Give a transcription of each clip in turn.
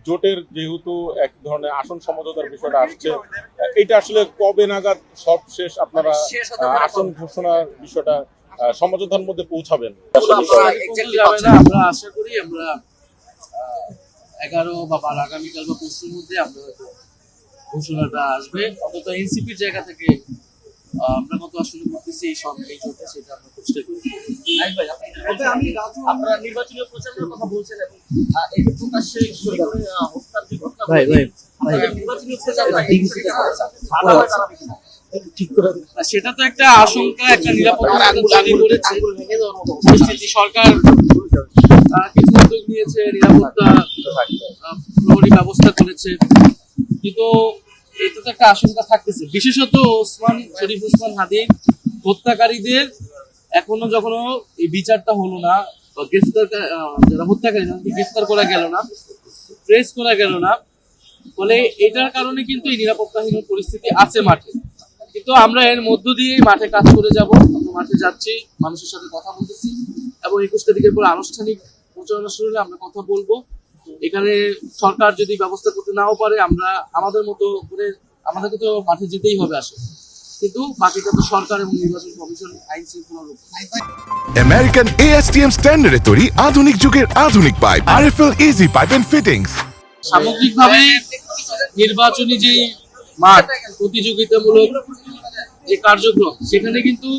জোটের যেহেতু এক ধরনের আসন সমঝোতার বিষয়টা আসছে, এটা আসলে কবে নাগাদ সব শেষ আপনারা আসন ঘোষণার বিষয়টা সমঝোতার মধ্যে পৌঁছাবেন? আমরা আশা করি আমরা 11 বা 12 আগামীকাল বা পরশুর মধ্যে আমরা হয়তো ঘোষণাটা আসবে। অন্তত এনসিপির জায়গা থেকে আমরা কত আসলে করতেছি এই জোটে সেটা আমরা চেষ্টা করি। আপনারা নির্বাচনী প্রচারের কথা বলছেন এবং এই প্রকাশ্যে হত্যার যে ঘটনা নির্বাচনী প্রচার সেটা তো একটা আশঙ্কা, একটা নিরাপত্তা দাবি করেছে পরিস্থিতি। সরকার কিছু উদ্যোগ নিয়েছে, নিরাপত্তা প্রহরী ব্যবস্থা করেছে, কিন্তু এটা তো একটা আশঙ্কা থাকতেছে। বিশেষত শরীফ ওসমান হাদীর হত্যাকারীদের এখনো যখন এই বিচারটা হলো না, গ্রেফতার যারা হত্যাকারী তাদেরকে গ্রেফতার করা গেল না, ট্রেস করা গেল না, ফলে এটার কারণে কিন্তু এই নিরাপত্তাহীন পরিস্থিতি আছে মাঠে। কিন্তু আমরা এর মধ্য দিয়ে মাঠে কাজ করে যাব। আমরা মাঠে যাচ্ছি, মানুষের সাথে কথা বলতেছি এবং 21 তারিখের পর আনুষ্ঠানিক প্রচারণা শুরু হলে আমরা কথা বলবো। এখানে সরকার যদি ব্যবস্থা করতে নাও পারে, আমরা আমাদের মতো করে আমাদেরকে তো মাঠে যেতেই হবে আসলে, কিন্তু বাকিটা তো সরকার এবং নির্বাচন কমিশন আইন শৃঙ্খলার উপর। আমেরিকান ASTM স্ট্যান্ডার্ডে তৈরি আধুনিক যুগের আধুনিক pipe RFL easy pipe and fittings. সামগ্রিকভাবে নির্বাচনী যে মাঠ, প্রতিযোগিতামূলক যে কার্যক্রম, সেখানে কিন্তু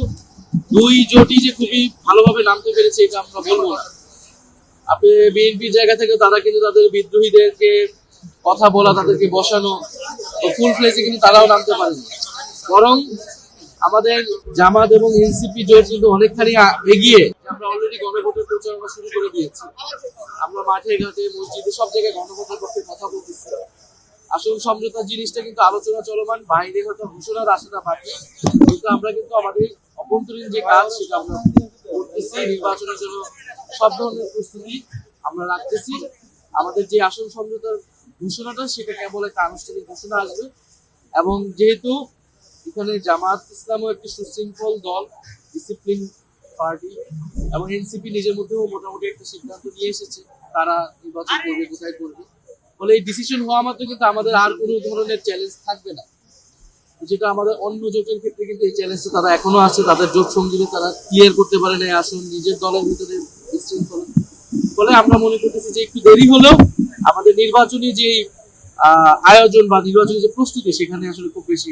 দুই জোটই যে খুবই ভালোভাবে নামতে পেরেছে এটা আমরা বলবো না। আপনি বিএনপির জায়গা থেকে তারা কিন্তু তাদের বিদ্রোহীদেরকে কথা বলা, তাদেরকে বসানো, ফুল ফ্লেজে কিন্তু তারাও নামতে পারেনি। বরং আমাদের জামাত এবং এনসিপি জোট কিন্তু অনেকখানি এগিয়ে। আমরা অলরেডি গণভোটের প্রচারণা শুরু করে দিয়েছি। আমরা মাঠে ঘাটে মসজিদে সব জায়গায় গণভোটের পক্ষে কথা বলতেছি। আসল সমঝোতার জিনিসটা কিন্তু আলোচনা চলমান, বাইরে হয়তো ঘোষণার আশাটা বাকি, কিন্তু আমরা কিন্তু আমাদের অভ্যন্তরীণ যে কাজ সেটা আমরা করতেছি। নির্বাচনের জন্য সব ধরনের প্রস্তুতি আমরা রাখতেছি। আমাদের যে আসল সমঝোতার ঘোষণাটা সেটা কেবল একটা আনুষ্ঠানিক ঘোষণা আসবে। এবং যেহেতু এখানে জামাত ইসলামও একটি সুশৃঙ্খল দল, ডিসিপ্লিন পার্টি, এবং এনসিপি নিজের মধ্যেও মোটামুটি একটা সিদ্ধান্ত নিয়ে এসেছে তারা নির্বাচন করবে, কোথায় করবে। ফলে এই ডিসিশন হওয়া মাত্র কিন্তু আমাদের আর কোনো ধরনের চ্যালেঞ্জ থাকবে না, যেটা আমাদের অন্য জোটের ক্ষেত্রে কিন্তু এই চ্যালেঞ্জটা তারা এখনো আছে। তাদের জোট সঙ্গীরা তারা ক্লিয়ার করতে পারে না আসুন নিজের দলের ভিতরে বিশৃঙ্খলা। ফলে আমরা মনে করতেছি যে একটু দেরি হলেও আমাদের নির্বাচনী যে আয়োজন বা নির্বাচনী যে প্রস্তুতি সেখানে আসলে খুব বেশি